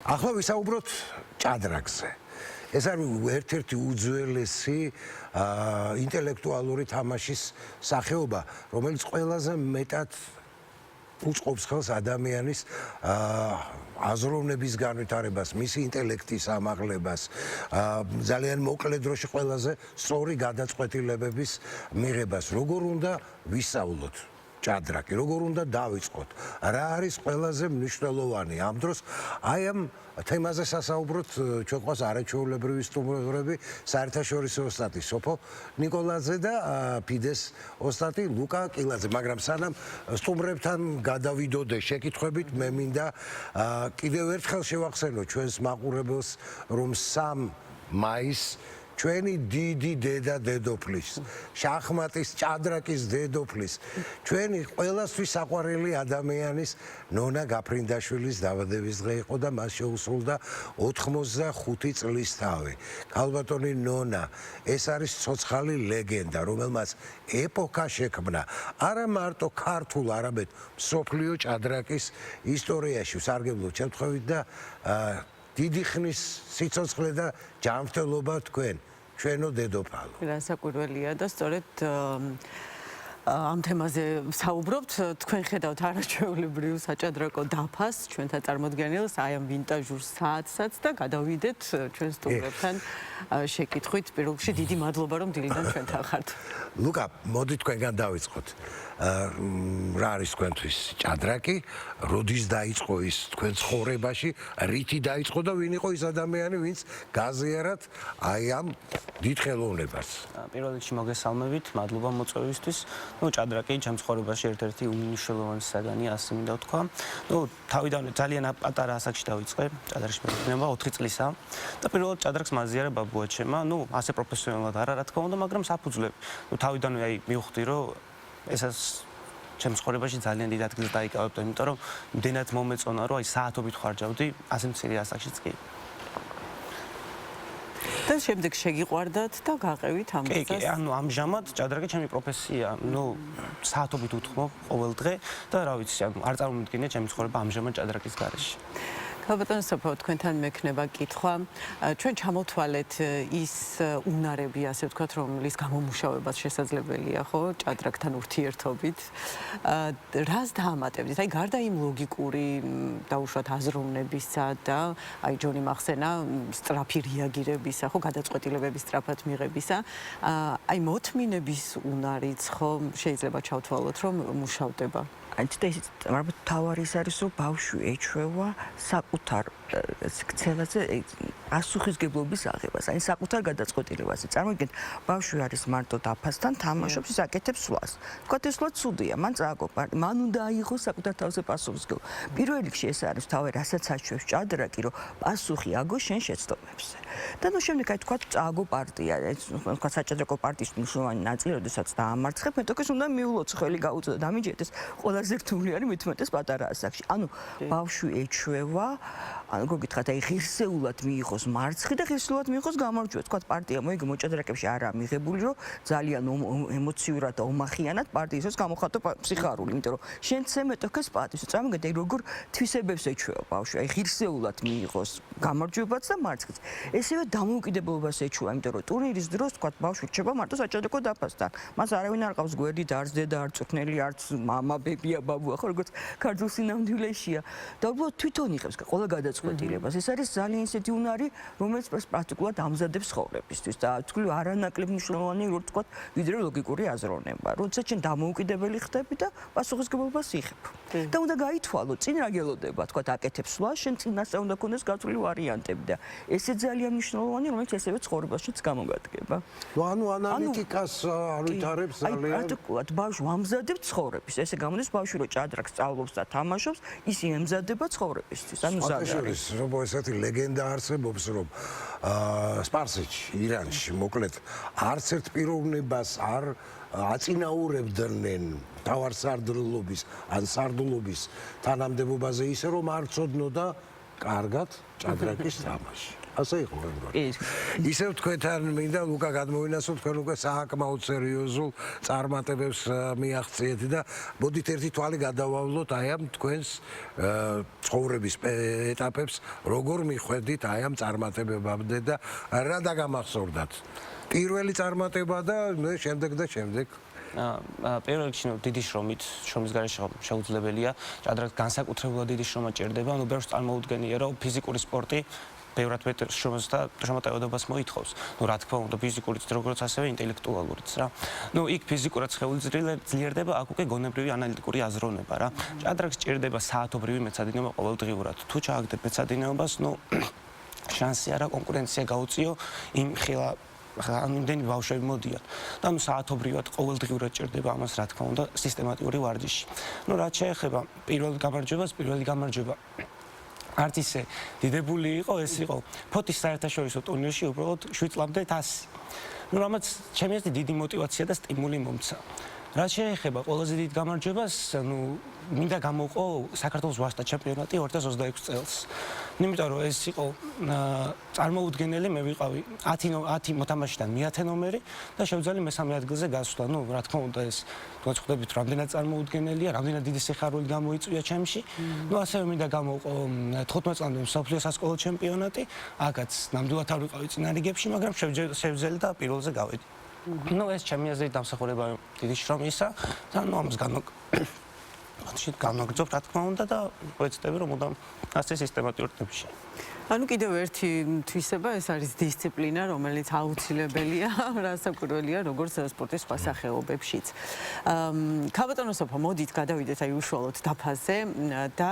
ახლა ვისაუბროთ ჭადრაკზე. ეს არის ერთ-ერთი უძველესი ინტელექტუალური თამაშის სახეობა, რომელიც ყველაზე მეტად უწყობს ხელს ადამიანის აზროვნების განვითარებას, მისი ინტელექტის ამაღლებას, ძალიან მოკლე დროში ყველაზე სწორი გადაწყვეტილებების მიღებას. როგორ უნდა ვისწავლოთ ჭადრაკი, როგორ უნდა დავიწყოთ, რა არის ყველაზე მნიშვნელოვანი ამ დროს, აი ამ თემაზე სასაუბროთ ჩვენ ყავს არაჩვეულებრივი სტუმრები, საერთაშორისო ოსტატი სოფო ნიკოლაძე და ფიდეს ოსტატი ლუკა კილაძე, მაგრამ სანამ სტუმრებთან გადავიდოდე შეკითხვებით, მე მინდა კიდევ ერთხელ შევახსენო ჩვენს მაყურებელს, რომ 3 მაისს ჩვენი დიდი დედა დედოფლის, შახმატის ჭადრაკის დედოფლის, ჩვენი ყველასთვის საყვარელი ადამიანის ნონა გაფრინდაშვილის დაბადების დღე იყო და მას შეუსრულდა 85 წლის თავი. ქალბატონი ნონა, ეს არის ცოცხალი ლეგენდა, რომელმაც ეპოქა შექმნა არა მარტო ქართულ, არამედ მსოფლიო ჭადრაკის ისტორიაში. სარგებლობთ შემთხვევით და დიდი ხნის სიცოცხლე და ჯანმრთელობა თქვენ, ჩვენო დედოფალო. რასაკვირველია და სწორედ ამ თემაზე საუბრობთ, თქვენ ხედავთ არაჩვეულებრივ საჭადრაკო დაფას, ჩვენთან წარმოდგენილს, აი ამ ვინტაჟურ საათსაც და გადავიდეთ ჩვენ სტუმრებთან შეკითხვით. პირველ რიგში დიდი მადლობა, რომ დილიდან ჩვენთან ხართ. ლუკა, მოდი თქვენგან დავიწყოთ. რა არის თქვენთვის ჭადრაკი, როდის დაიწყო ის თქვენ ცხოვრებაში, რითი დაიწყო და ვინ იყო ის ადამიანი, ვინც გაზიარათ აი ამ დიდ ხელოვნებას? პირველ რიგში მოგესალმებით, მადლობა მოწვევისთვის. ჭადრაკი ჩემ ცხოვრებაში ერთ-ერთი უმნიშვნელოვანესი საგანია, ასე მინდა ვთქვა. თავიდან ძალიან პატარა ასაკში დავიწყე ჭადრაკში მეფიქრება 4 წლისა და პირველად ჭადრაკს მაზიარა ბაბუაჩემა, ასე პროფესიონალად არა რა თქმა უნდა, მაგრამ საფუძვლები. თავიდანვე აი მივხვდი, რომ ესაც ჩემ ცხოვრებაში ძალიან დიდ ადგილს დაიკავებდა, იმიტომ რომ იმდენად მომეწონა, რომ აი საათობით ხარჯავდი ასე მცირე ასაკშიც კი. და შემდეგ შეგიყვარდათ და გაყევით ამ დღეს. კი, ამჟამად ჭადრაკი ჩემი პროფესია, საათობით უთხრობ ყოველ დღე და რა ვიცი, არ წარმოვიდგინე ჩემი ცხოვრება ამჟამად ჭადრაკის გარეშე. ქალბატონო სოფო, თქვენთან მექნება კითხვა. ჩვენ ჩამოვთვალეთ ის უნარები, ასე ვთქვათ, რომლის გამომუშავებაც შესაძლებელია, ხო, ჭადრაკთან ურთიერთობით. რას დაამატებდით? აი, გარდა იმ ლოგიკური, დაუშვათ აზროვნებისა და აი ჯონი მახსენა სწრაფი რეაგირებისა, ხო, გადაწყვეტილებების სწრაფად მიღებისა, აი მოთმინების უნარიც, ხო, შეიძლება ჩავთვალოთ, რომ მუშავდება. მაგრამ თავარი ის არის, რომ ბავშვი ეჩვევა საკუთარ ქცევაზე პასუხისგებლობის აღებას, აი საკუთარ გადაწყვეტილებაზე. წარმოგიდგენთ, ბავშვი არის მარტო დაფასთან, თამაშობს, ის აკეთებს სვლას. თქვათ ეს სვლა ცუდია, მან წააგო პარტი, მან უნდა აიღოს საკუთარ თავზე პასუხისგებლობა. პირველ რიგში ეს არის თავი, რასაც აჩვევს ჭადრაკი, რომ პასუხი აგო შენ შეცდომებზე. და შემდეგ აი თქვათ წააგო პარტია, თქვათ საჭადრაკო პარტიის მნიშვნელოვანი ნაწილი, როდესაც დაამარცხებ, მეტოქეს უნდა მიულოც, ხელი გაუწოდა, დამიჯერდეს. ყველაზე რთული არის მithumetes პატარა ასაკში. ანუ ბავშვი ეჩვევა, ანუ გოგითხათ, აი ღირსეულად მიიღოს მარცხი და ღირსეულად მიიღოს გამარჯვება. თქვათ პარტია მოიგო მოჭადრაკებში არა მიღებული, რომ ძალიან ემოციურად და ომახიანად პარტიისას გამოხატო ფსიხარული, იმიტომ რომ შენცე მეტოქეს პატივს. წარმოგიდგენთ, აი როგორ თვისებებს ეჩვევა ბავშვი, აი ღირსეულად მიიღოს გამარჯვებაც და მარცხიც. ესევე დამოუკიდებლობას ეჩვევა, იმიტომ რომ ტურნირის დროს თქვათ ბავშვი რჩება მარტო საჭადრაკო დაფასთან. მას არავინ არ ყავს გვერდით, არც დედა, არც წვრთნელი, არც მამა, ბებია, ბაბუა, ხო როგორც ქართულ სინამდვილეშია. და უბრალოდ თვითონ იღებს ყველა გადაწყვეტილებას. ეს არის ძალიან ისეთი უნარი, რომელიც პრაქტიკულად ამზადებს ცხოვრებისთვის და თქვი არანაკლებ მნიშვნელოვანი, რო ვთქვათ, ვიდრე ლოგიკური აზროვნება. როდესაც შენ დამოუკიდებელი ხდები და პასუხისგებლობას იღებ. და უნდა გაითვალო, წინ რა გელოდება, თქვათ, აკეთებს სვლა, შენ წინასწარ უნდა გქონდეს გათვლილი ვარიანტები და ესე ძალიან მნიშვნელოვანი, რომელიც ესევე ცხოვრებაშიც გამოგადგება. ანუ ანალიტიკას ავითარებს ძალიან. აი, პრაქტიკულად ბავშვი ამზადებს ცხოვრების. ესე გამოდის ბავშვი რო ჭადრაკს სწავლობს და თამაშობს, ის იმზადება ცხოვრებისთვის. ანუ ზარარის. რომ ესეთი ლეგენდა არსებობს, რომ სპარსეთში, ირანში, მოკლედ, არც ერთ პიროვნებას არ აწინაურებდნენ თავარსარდლობის ან სარდლობის თანამდებობაზე ისე, რომ არ ცოდნოდა კარგად ჭადრაკის თამაში. ასე იყო მეგობრებო. ის ისევ თქვენთან მინდა ლუკა გადმოვინასოთ, თქვენ უკვე საკმაოდ სერიოზულ წარმატებებს მიაღწიეთ და მოდით ერთი თვალი გადავავლოთ აი ამ თქვენს ცხოვრების ეტაპებს, როგორ მიხვედით აი ამ წარმატებებამდე და რა დაგამახსოვრდათ. პირველი წარმატება და შემდეგ და შემდეგ. პირველ რიგში დიდი შრომის გარეშე შეუძლებელია ჭადრაკს განსაკუთრებულად დიდი შრომა ჭირდება, ბევრს წარმოუდგენია რომ ფიზიკური სპორტი ბევრად მეტ შრომას და შემოტევადობას მოითხოვს. რა თქმა უნდა, ფიზიკურიც როგორც ასევე ინტელექტუალურიც რა. იქ ფიზიკურად სხეული ძლიერდება, აქ უკვე გონებრივი ანალიტიკური აზროვნება რა. ჭადრაკს ჭირდება საათობრივი მეცადინეობა ყოველდღიურად. თუ ჩააგდეთ მეცადინეობას, შანსი არა კონკურენცია გაუწიო იმ ხილა ამდენი ბავშვები მოდიან. და საათობრივად ყოველდღიურად ჭირდება ამას, რა თქმა უნდა, სისტემატიური ვარჯიში. რაც შეეხება პირველ გამარჯვება არც ისე დიდებული იყო, ეს იყო ფოთის საერთაშორისო ტურნირში უბრალოდ 7 წლამდე 100. რამაც ჩემი აზრით დიდი мотиваცია და სტიმული მომცა. რაც შეეხება ყველაზე დიდ გამარჯვებას, მინდა გამოვყო საქართველოს ვაჟთა ჩემპიონატი 2026 წელს. იმიტომ რომ ეს იყო წარმოუდგენელი, მე ვიყავი 10 მოთამაშიდან მე-10 ნომერი და შევძალი მე-3 ადგილზე გასვლა. რა თქმა უნდა ეს თქვენ რამდენად წარმოუდგენელია, რამდენად დიდი სიხარული გამოიწვია ჩემში. ასევე მინდა გამოვყო 15 წლამდე მსოფლიო სასკოლო ჩემპიონატი, აქაც ნამდვილად არ ვიყავი წინა რიგებში, მაგრამ შევძელი და პირველზე გავედი. ეს ჩემი აზრით დამსახურება დიდი შრომისა და ამას განვაგრძობ რა თქმა უნდა და ვეცდები რომ მუდამ ასე სისტემატიურ ტემპში. კიდევ ერთი თვისება ეს არის დისციპლინა, რომელიც აუცილებელია, რასაკვირველია, როგორც სპორტის სხვა სახეობებშიც. ქალბატონო სოფო, მოდით გადავიდეთ უშუალოდ დაფაზე და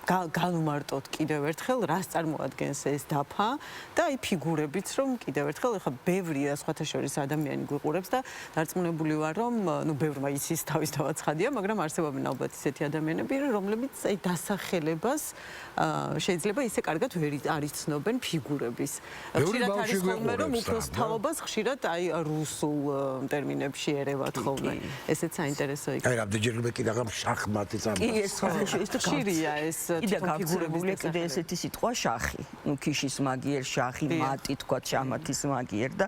განვმარტოთ კიდევ ერთხელ, რას წარმოადგენს ეს დაფა და ფიგურებიც, რომ კიდევ ერთხელ ახლა ბევრია სხვათა შორის ადამიანი გვიყურებს და დარწმუნებული ვარ, რომ ბევრმა იცის თავისთავად ცხადია, მაგრამ არსებობენ ალბათ ისეთი ადამიანები, რომლებიც დასახელებას შეიძლება ისე კარგად ვერ არიცნობენ ფიგურების. ხშირად არის ხოლმე რომ უფროს თაობას ხშირად რუსულ ტერმინებში ერევათ ხოლმე. ესეც საინტერესო იქნება. რამდენჯერმე კიდე აღარ შახმატი კი ეს ხშირია ეს ფიგურების კიდე ესეთი სიტყვა შახი. ქიშის მაგიერ, შახი, მატი თქვა, შამათის მაგიერ და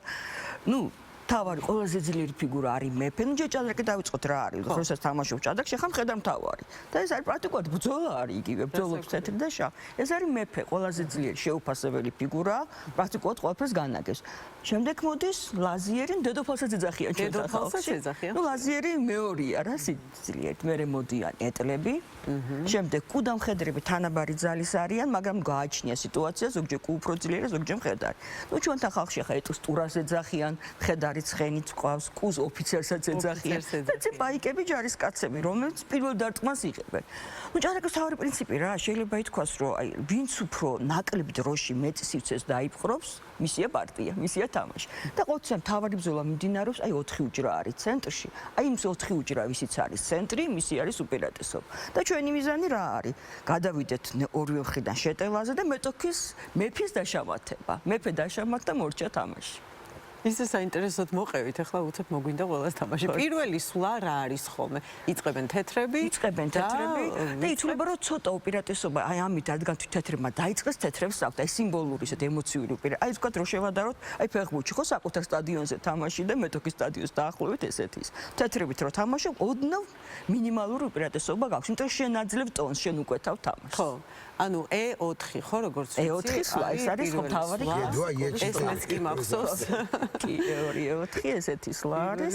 თავარი ყველაზე ძლიერი ფიგურა არის მეფე. ჯერ ჭადრაკი დავიწყოთ რა არის. როდესაც თამაშობ ჭადრაკში, ხან ხედავ მთავარი. და ეს არის პრაქტიკულად ბრძოლა არის იგივე, ბრძოლობს თეთრი და შავი. ეს არის მეფე, ყველაზე ძლიერი შეუფასებელი ფიგურა, პრაქტიკულად ყველაფერს განაგებს. შემდეგ მოდის ლაზიერი, დედოფალსაც ეძახიან ჩვენთან ხალხში. ლაზიერი მეორეა რა სიძლიერით, მერე მოდიან ეტლები. შემდეგ კუდამხედრები თანაბარი ძალის არიან, მაგრამ გააჩნია სიტუაცია, ზოგჯერ უფრო ძლიერი, ზოგჯერ მხედარი. ჩვენთან ხალხში ახლა ეტლს ტურას ეძახიან, მხედარი ცხენიც ყავს, კუს ოფიცერსაც ეძახიან. და ბაიკები ჯარისკაცები, რომლებიც პირველ დარტყმას იღებენ. ჭადრაკის თავი პრინციპი რა, შეიძლება ითქვას, რომ ვინც უფრო ნაკლებ დროში მეტ სივრცეს დაიპყრობს, მისია პარტია, მისია თამაში. და ყოველთვის თავი ბრძოლა მიმდინარეობს, 4 უჯრა არის ცენტრში. იმ 4 უჯრა ვისიც არის ცენტრი, მისი არის უპირატესობა. და ჩვენი მიზანი რა არის? გადავიდეთ ორივე მხრიდან შეტევაზე და მეფის დაშამათება. მეფე დაშამატდა მორჩა თამაში. ისე საინტერესოდ მოყევით, ახლა უცებ მოგვინდა ყველას თამაში. პირველი სვლა რა არის ხოლმე? იწყებენ თეთრები და ითვლება რომ ცოტა უპირატესობა ამით რადგან თეთრებმა დაიწყეს თეთრებს აქვს სიმბოლური ესეთ ემოციური უპირატესობა. ვთქვათ რომ შევადაროთ, ფეხბურთში ხო საკუთარ სტადიონზე თამაში და მეტოქის სტადიონს დაახლოებით ესეთის. თეთრებით რო თამაშობ, ოდნავ მინიმალური უპირატესობა გაქვს. იმიტომ შენ აძლევ ტონს, შენ უკვეთავ თამაშს. ხო. E4 ხო როგორც ვიცი. E4 სვლა ეს არის ხო თავარი ესეც კი მახსოვს. კი E4 ესეთი სვლა არის.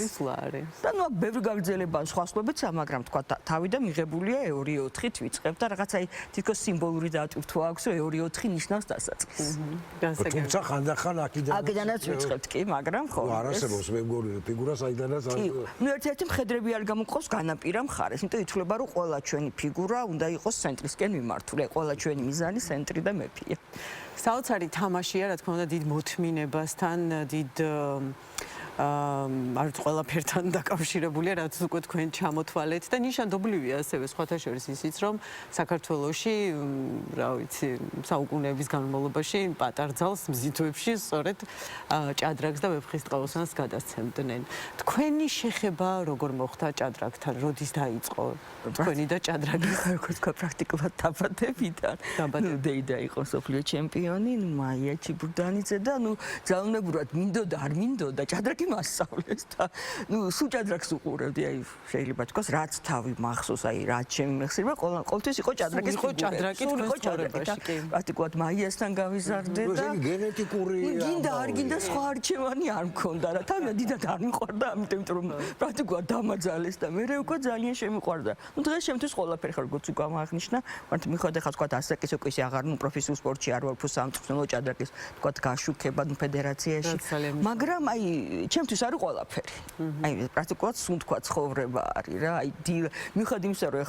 და ბევრი გაგრძელება სხვა სვლებიც, მაგრამ თქვა თავი და მიღებულია E4-ით ვიწყებ და რაღაცა თითქოს სიმბოლური დატვირთვა აქვს, რომ E4 ნიშნავს დასაწყისს. თუმცა ხანდახან აქედანაც ვიწყებთ კი, მაგრამ ხო. არასებობს მე მგონი ფიგურა საიდანაც ერთ-ერთი მხედრები არ გამოგყავს განაპირა მხარეს, იმიტომ ითვლება რომ ყველა ჩვენი ფიგურა უნდა იყოს ცენტრისკენ მიმართული, ყველა ჩვენი მიზანი ცენტრი და მეფეა. საოცარი თამაშია, რა თქმა უნდა, დიდ მოთმინებასთან, დიდ არც ყველაფერთან დაკავშირებულია, რაც უკვე თქვენ ჩამოთვალეთ და ნიშანდობლივია ასევე სხვათა შორის ისიც, რომ საქართველოში, რა ვიცი, საუკუნეების განმავლობაში პატარ ძალს მზითვებში სწორედ ჭადრაკს და ვეფხისტყაოსანს გადასცემდნენ. თქვენი შეხება როგორ მოხდა ჭადრაკთან? როდის დაიწყო თქვენი და ჭადრაკის? როგორც თქვა პრაქტიკულად დაბადებიდან. დეიდა იყო სოფლიო ჩემპიონი, მაია ჩიბურდანიძე და ძალოვნებურად მინდოდა არ მინდოდა ჭადრაკი მასწავლეს და სულ ჭადრაკს უყურებდი, აი შეიძლება თქვას რაც თავი მახსოვს, აი რაც ჩემი მეხსიერება, ყოველთვის იყო ჭადრაკის ჭადრაკი თქვენს ცხოვრებაში. პრაქტიკულად მაიასთან გავიზარდე და გენეტიკური გინდა არ გინდა სხვა არჩევანი არ მქონდა რა თავი დიდად არ მიყვარდა ამიტომ რომ პრაქტიკულად დამაძალეს და მე უკვე ძალიან შემიყვარდა. დღეს შემთხვევით ყველაფერი ხარ როგორც უკვე აღნიშნა, მარტო მიხვდა ხა თქვა ასაკის უკვე ისე აღარ პროფესიულ სპორტში არ ვარ სამწვრთნელო ჭადრაკის თქვა გაშუქება ფედერაციაში, მაგრამ აი ჩემთვის არის ყველაფერი. აი პრაქტიკულად სულ თქვა ცხოვრება არის რა, აი მიხვდა იმისა რომ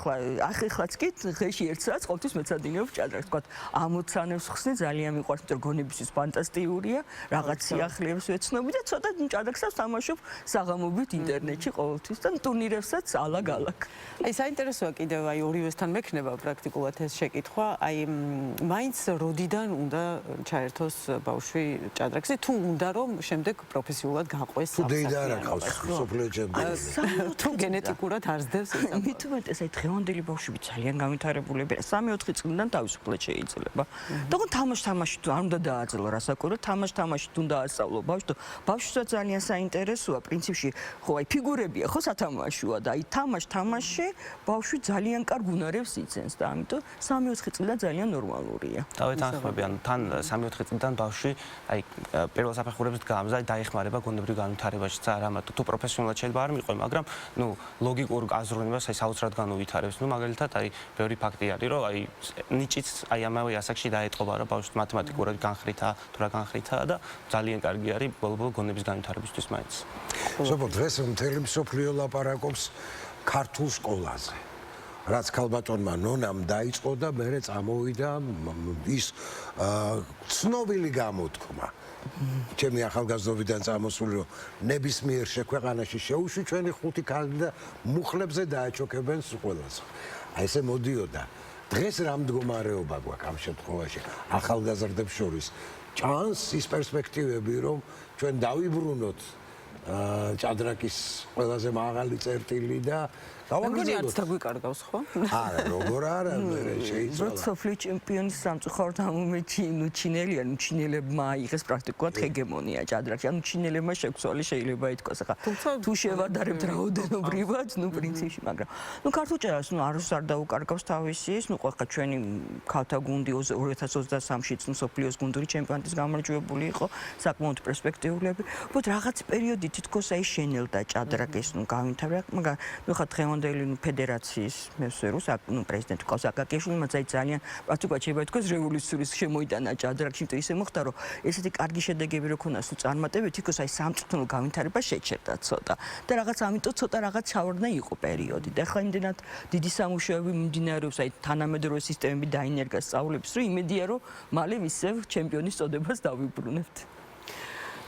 ახლაც კი დღეში ერთ საათს ყოველთვის მეცადინეობ ჭადრაკს, თქვა ამოცანებს ხსნი ძალიან მიყვარს, იმიტომ რომ გონებისთვის ფანტასტიკურია, რაღაც სიახლეებს ვეცნობი და ცოტა ჭადრაკსაც თამაშობ საღამობით ინტერნეტში ყოველთვის და ტურნირებსაც ალაგ-ალაგ. აი საინტერესოა კიდევ აი ორივესთან მექნება პრაქტიკულად ეს შეკითხვა, აი მაინც როდიდან უნდა ჩაერთოს ბავშვი ჭადრაკზე, თუ უნდა რომ შემდეგ პროფესიულად გაყვეს თუ დეიდა არ აქვს სოფლიო ჩემპიონი. თუ გენეტიკურად არ ზდევს ეს. მით უმეტეს აი დღევანდელი ბავშვები ძალიან განვითარებულებია. 3-4 წლიდან თავისუფლად შეიძლება. თქო თამაში თუ არ უნდა დააძლო რასაკვირო, თამაში თუ უნდა ასწავლო ბავშვს, ბავშვსაც ძალიან საინტერესოა პრინციპში, ხო აი ფიგურებია, ხო სათამაშოა და აი თამაში ბავშვი ძალიან კარგ უნარებს იცენს და ამიტომ 3-4 წლიდან ძალიან ნორმალურია. დავეთანხმები, ანუ თან 3-4 წლიდან ბავშვი აი პირველ საფეხურებს დგამს და დაიხმარება გონებრივ განვითარებაშიც არა მარტო თუ პროფესიონალად შეიძლება არ მიყვე, მაგრამ ლოგიკურ აზროვნებას აი საოცრად განუვითარებს. მაგალითად აი ბევრი ფაქტი არის, რომ აი ნიჭიც აი ამავე ასაკში დაეტყობა რა ბავშვს მათემატიკურად განხრითაა, თუ რა განხრითაა და ძალიან კარგი არის ბოლო-ბოლო გონების განვითარებისთვის მაინც. სოფო დღეს მთელი მსოფლიო ლაპარაკობს ქართულ სკოლაზე. რაც ქალბატონმა ნონამ დაიწყო და მერე წამოვიდა ის ცნობილი გამოთქმა. ჩემი ახალგაზრდობიდან წამოსული რომ ნებისმიერ შექვეყანაში შეუშვი ჩვენი ხუთი ქალი და მუხლებზე დააჩოქებენ ყველას. აი ესე მოდიოდა. დღეს რა მდგომარეობა გვაქვს ამ შემთხვევაში ახალგაზრდებს შორის? ჩანს ის პერსპექტივები რომ ჩვენ დავიბრუნოთ ჭადრაკის ყველაზე მაღალი წერტილი და მგონი არც დაგვიკარგავს ხო? არა, როგორ არა, მე შეიძლება. სოფლიო ჩემპიონის სამწუხაროდ ჩინელია, ჩინელებმა აიღეს პრაქტიკულად ჰეგემონია ჭადრაკში. ანუ ჩინელებმა შეგვცვალეს შეიძლება ითქვას, ხა თუ შევადარებთ რაოდენობრივად, პრინციპში, მაგრამ ქართულ ჭადრაკს არ დაუკარგავს თავისი ის, ხა ჩვენი ქალთა გუნდი 2023-ში სოფლიოს გუნდური ჩემპიონატის გამარჯვებული იყო, საკმაოდ პერსპექტიულები. უბრალოდ რაღაც პერიოდი თითქოს აი შენელდა ჭადრაკის განვითარება, მაგრამ ხა დღევანდელი ფედერაციის მესვერუს პრეზიდენტი ყავს აკაკიშვილი, მას აი ძალიან პრაქტიკულად შეიძლება ითქვას რევოლუციური შემოიტანა ჭადრაკში, იმიტომ ისე მოხდა რომ ესეთი კარგი შედეგები რო ქონდა სულ წარმატებით, თითქოს აი სამწვრთნელო განვითარება შეჩერდა ცოტა და რაღაც ამიტომ ცოტა რაღაც ჩავარდნა იყო პერიოდი და ახლა იმდენად დიდი სამუშაოები მიმდინარეობს აი თანამედროვე სისტემები დაინერგა სწავლების, რომ იმედია რომ მალე ისევ ჩემპიონის წოდებას დავიბრუნებთ.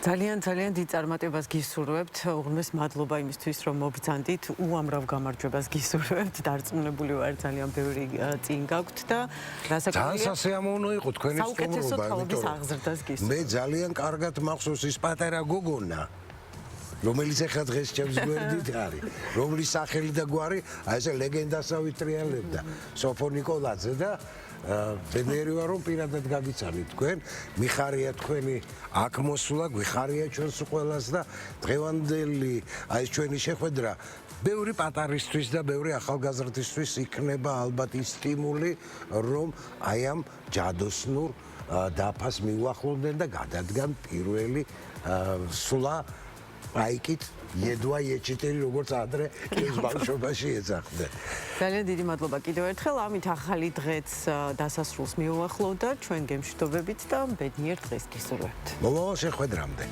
ძალიან დიდ წარმატებას გისურვებთ. უღრმეს მადლობა იმისთვის, რომ მობრძანდით. უამრავ გამარჯვებას გისურვებთ. დარწმუნებული ვარ, ძალიან ბევრი წინ გაქვთ და ძალიან სასიამოვნო იყო თქვენი საუკეთესო თაობის აღზრდას გისურვებთ. მე ძალიან კარგად მახსოვს ის პატარა გოგონა, რომელიც ახლა დღეს ჩემს გვერდით არის, რომლის სახელი და გვარი აი ესე ლეგენდასავით ტრიალებდა სოფო ნიკოლაძე და ბედნიერი ვარ რომ პირადად გაგიცანით თქვენ, მიხარია თქვენი აქ მოსვლა, გვიხარია ჩვენს ყველას და დღევანდელი აი ჩვენი შეხვედრა ბევრი პატარისთვის და ბევრი ახალგაზრდისთვის იქნება ალბათ ის სტიმული, რომ აი ამ ჯადოსნურ დაფას მიუახლოვდნენ და გადადგან პირველი სვლა აიკით ედვა ეჭიტერი როგორც ადრე ეს ბავშვობაში ეძახდნენ. ძალიან დიდი მადლობა კიდევ ერთხელ. ამით ახალი დღეც დასასრულს მიუახლოვდა. ჩვენ გემშვიდობებით და ბედნიერ დღეს გისურვებთ. მომავალ შეხვედრამდე.